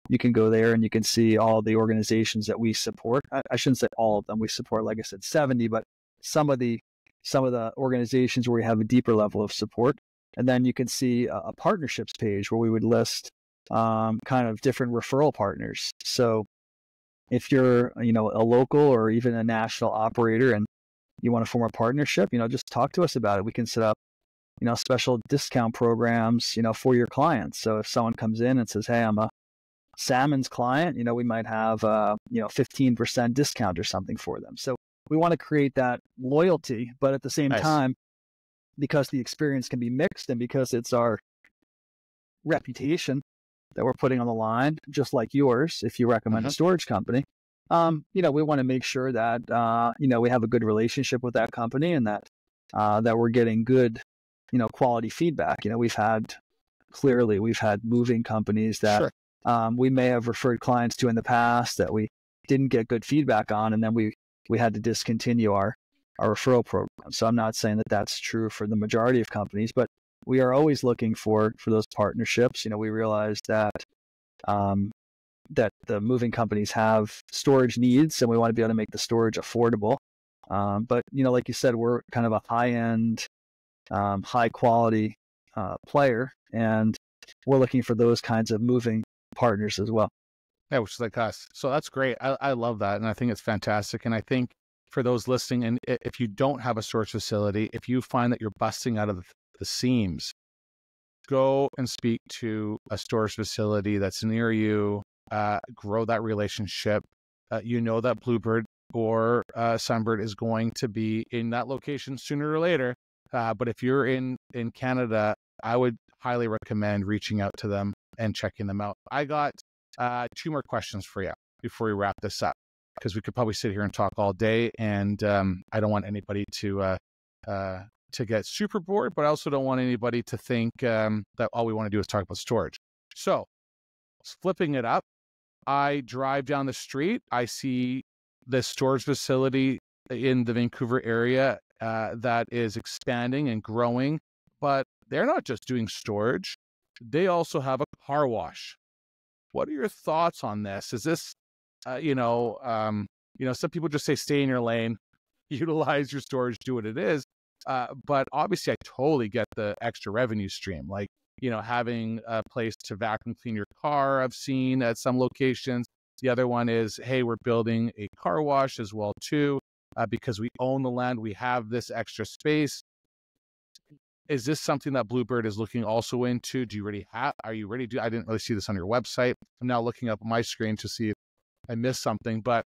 you can go there and you can see all the organizations that we support. I shouldn't say all of them. We support, like I said, 70, but some of the organizations where we have a deeper level of support. And then you can see a partnerships page where we would list kind of different referral partners. So if you're, a local or even a national operator and you want to form a partnership, just talk to us about it. We can set up, special discount programs, for your clients. So if someone comes in and says, hey, I'm a Salmons client, we might have, 15% discount or something for them. So we want to create that loyalty, but at the same time, because the experience can be mixed and because it's our reputation that we're putting on the line, just like yours, if you recommend a storage company, we want to make sure that, we have a good relationship with that company and that we're getting good, quality feedback. We've had moving companies that we may have referred clients to in the past that we didn't get good feedback on, and then we had to discontinue our referral program. So I'm not saying that that's true for the majority of companies, but we are always looking for those partnerships. We realize that that the moving companies have storage needs, and we want to be able to make the storage affordable. But like you said, we're kind of a high-end, high-quality player, and we're looking for those kinds of moving partners as well. Yeah, which is like us. So that's great. I love that. And I think it's fantastic. And I think for those listening, and if you don't have a storage facility, if you find that you're busting out of the seams, go and speak to a storage facility that's near you, grow that relationship. You know that Bluebird or Sunbird is going to be in that location sooner or later. But if you're in Canada, I would highly recommend reaching out to them and checking them out. I got 2 more questions for you before we wrap this up, because we could probably sit here and talk all day, and I don't want anybody to get super bored, but I also don't want anybody to think that all we want to do is talk about storage. So, flipping it up, I drive down the street, I see this storage facility in the Vancouver area that is expanding and growing, but they're not just doing storage, they also have a car wash. What are your thoughts on this? Is this, some people just say stay in your lane, utilize your storage, do what it is. But obviously, I totally get the extra revenue stream. Like, having a place to vacuum clean your car, I've seen at some locations. The other one is, hey, we're building a car wash as well, too, because we own the land. We have this extra space. Is this something that Bluebird is looking also into? Do you already have? Are you ready to? I didn't really see this on your website. I'm now looking up on my screen to see if I missed something. But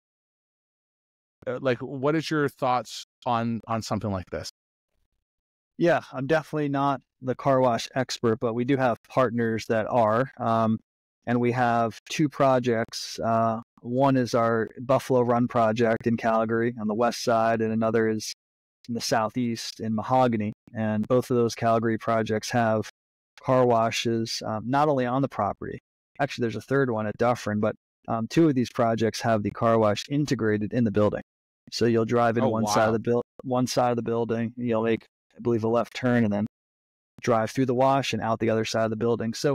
what is your thoughts on something like this? Yeah, I'm definitely not the car wash expert, but we do have partners that are. And we have 2 projects. One is our Buffalo Run project in Calgary on the west side, and another is in the southeast in Mahogany. And both of those Calgary projects have car washes, not only on the property. Actually, there's a third one at Dufferin, but 2 of these projects have the car wash integrated in the building. So you'll drive in one side of the building, you'll make, I believe, a left turn and then drive through the wash and out the other side of the building. So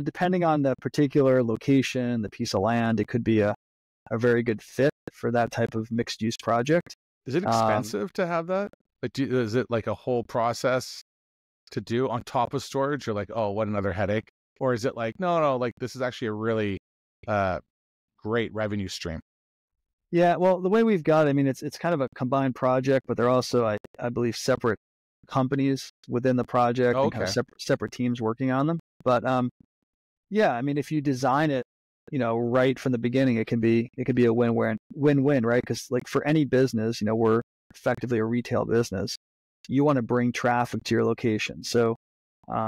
depending on the particular location, the piece of land, it could be a very good fit for that type of mixed use project. Is it expensive to have that? Is it like a whole process to do on top of storage? You're like, oh, what another headache? Or is it like, no, like this is actually a really great revenue stream? Yeah, well, the way we've got it, I mean, it's kind of a combined project, but they're also, I believe, separate companies within the project and kind of separate teams working on them. But yeah, I mean, if you design it, right from the beginning, it can be a win-win, right? Because like for any business, we're effectively a retail business. You want to bring traffic to your location. So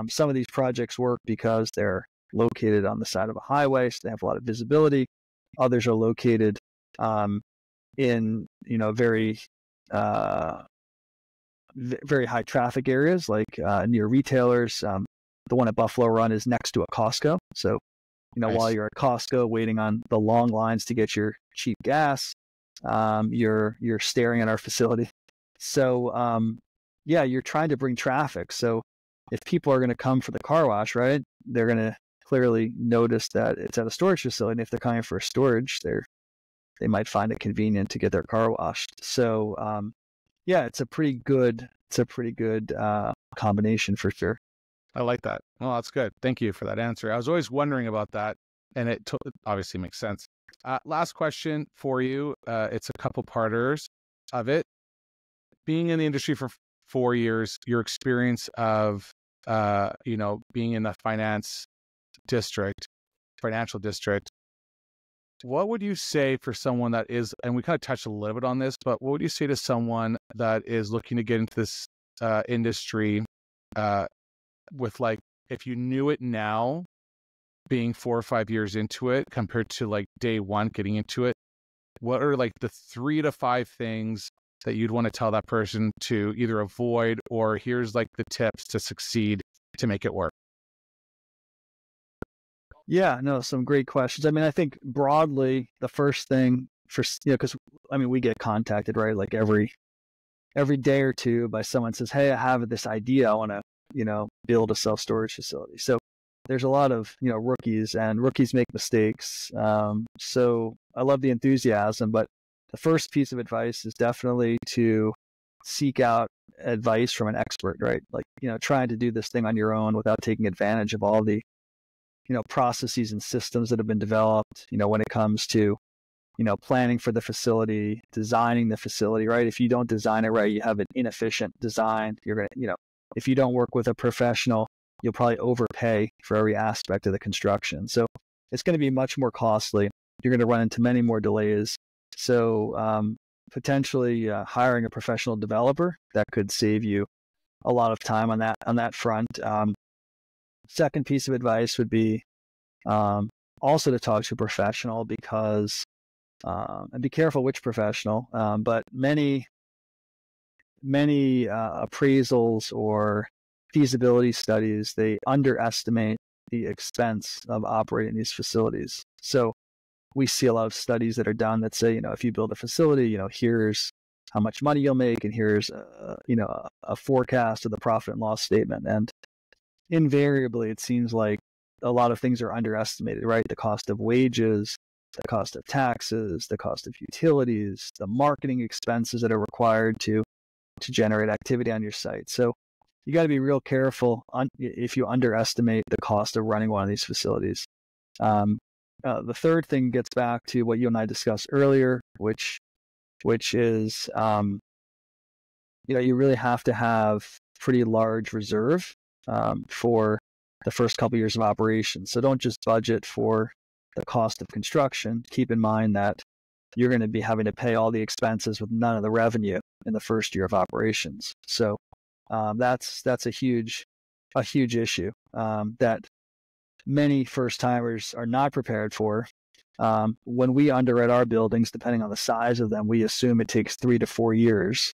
some of these projects work because they're located on the side of a highway, so they have a lot of visibility. Others are located in very very high traffic areas, like near retailers. The one at Buffalo Run is next to a Costco. So, nice. While you're at Costco waiting on the long lines to get your cheap gas, you're staring at our facility. So, yeah, you're trying to bring traffic. So if people are going to come for the car wash, right, they're going to clearly notice that it's at a storage facility. And if they're coming for storage, they might find it convenient to get their car washed. So, yeah, it's a pretty good combination for sure. I like that. Well, that's good. Thank you for that answer. I was always wondering about that, and it obviously makes sense. Last question for you. It's a couple parters of it. Being in the industry for 4 years, your experience of, being in the financial district, what would you say for someone that is, and we kind of touched a little bit on this, but what would you say to someone that is looking to get into this industry with like, if you knew it now, being 4 or 5 years into it compared to like day one getting into it, what are like the 3 to 5 things that you'd want to tell that person to either avoid, or here's like the tips to succeed to make it work? Yeah, no, some great questions. I mean, I think broadly, the first thing because we get contacted, right? Like every day or two by someone says, hey, I have this idea. I want to, build a self-storage facility. So there's a lot of, rookies, and rookies make mistakes. So I love the enthusiasm, but the first piece of advice is definitely to seek out advice from an expert, right? Like, trying to do this thing on your own without taking advantage of all the processes and systems that have been developed, when it comes to, planning for the facility, designing the facility, right? If you don't design it right, you have an inefficient design. You're going to, if you don't work with a professional, you'll probably overpay for every aspect of the construction. So it's going to be much more costly. You're going to run into many more delays. So potentially hiring a professional developer, that could save you a lot of time on that front. Second piece of advice would be also to talk to a professional, because and be careful which professional, but many appraisals or feasibility studies, they underestimate the expense of operating these facilities. So we see a lot of studies that are done that say, if you build a facility, here's how much money you'll make, and here's a forecast of the profit and loss statement. And invariably, it seems like a lot of things are underestimated, right? The cost of wages, the cost of taxes, the cost of utilities, the marketing expenses that are required to generate activity on your site. So you got to be real careful if you underestimate the cost of running one of these facilities. The third thing gets back to what you and I discussed earlier, which is, you really have to have pretty large reserve for the first couple of years of operation. So don't just budget for the cost of construction. Keep in mind that you're going to be having to pay all the expenses with none of the revenue in the first year of operations. So that's a huge issue that many first timers are not prepared for. When we underwrite our buildings, depending on the size of them, we assume it takes 3 to 4 years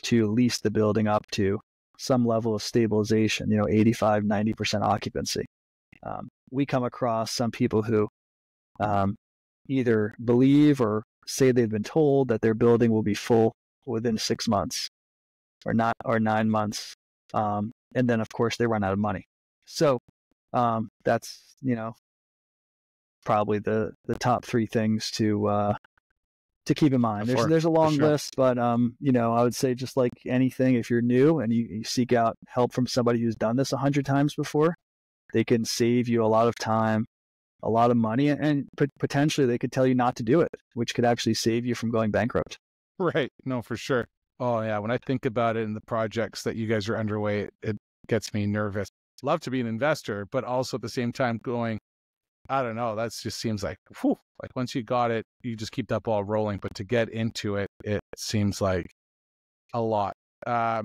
to lease the building up to some level of stabilization, 85, 90% occupancy. We come across some people who either believe or say they've been told that their building will be full within 6 months or 9 months. And then, of course, they run out of money. So that's, probably the top 3 things to keep in mind. There's a long list, but I would say, just like anything, if you're new and you seek out help from somebody who's done this 100 times before, they can save you a lot of time, a lot of money, and potentially they could tell you not to do it, which could actually save you from going bankrupt. Right. No, for sure. Oh yeah. When I think about it and the projects that you guys are underway, it gets me nervous. Love to be an investor, but also at the same time going, I don't know, that just seems like, whew, like once you got it, you just keep that ball rolling. But to get into it, it seems like a lot. But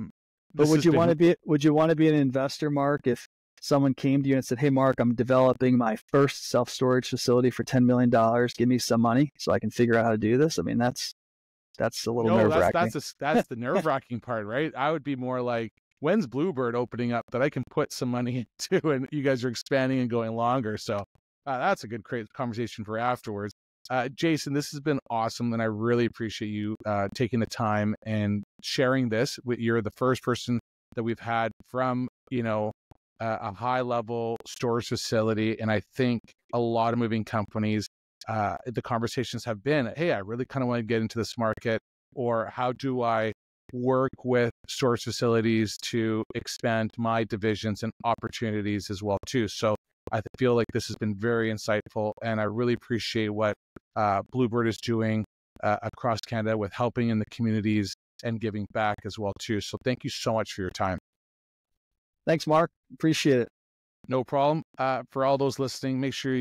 would you want to be an investor, Mark, if someone came to you and said, "Hey, Mark, I'm developing my first self-storage facility for $10 million. Give me some money so I can figure out how to do this"? I mean, that's a little nerve-wracking. That's the nerve-wracking part, right? I would be more like, when's Bluebird opening up that I can put some money into, and you guys are expanding and going longer. So that's a good conversation for afterwards. Jason, this has been awesome, and I really appreciate you taking the time and sharing this. You're the first person that we've had from, a high-level storage facility, and I think a lot of moving companies, the conversations have been, hey, I really kind of want to get into this market, or how do I work with storage facilities to expand my divisions and opportunities as well too. So I feel like this has been very insightful, and I really appreciate what Bluebird is doing across Canada with helping in the communities and giving back as well too. So thank you so much for your time. Thanks, Mark. Appreciate it. No problem. For all those listening, make sure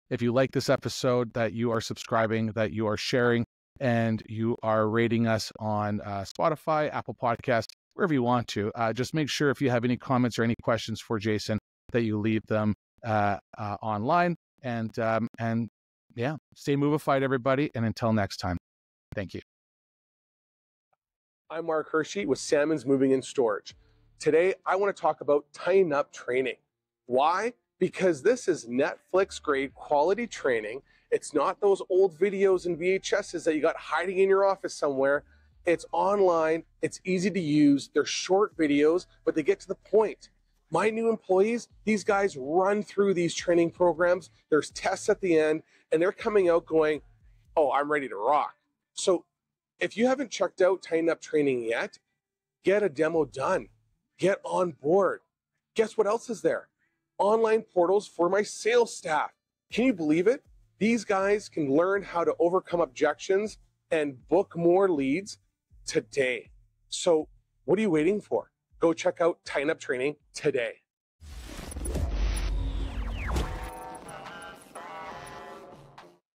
if you like this episode, that you are subscribing, that you are sharing, and you are rating us on Spotify, Apple Podcasts, wherever you want to. Just make sure if you have any comments or any questions for Jason, that you leave them online. And yeah, stay Movified, everybody. And until next time, thank you. I'm Mark Hirschi with Salmon's Moving and Storage. Today, I want to talk about Tighten Up training. Why? Because this is Netflix grade quality training. It's not those old videos and VHSs that you got hiding in your office somewhere. It's online. It's easy to use. They're short videos, but they get to the point. My new employees, these guys run through these training programs. There's tests at the end, and they're coming out going, oh, I'm ready to rock. So if you haven't checked out Tighten Up training yet, get a demo done. Get on board. Guess what else is there? online portals for my sales staff. Can you believe it? These guys can learn how to overcome objections and book more leads today. So what are you waiting for? Go check out Tighten Up Training today.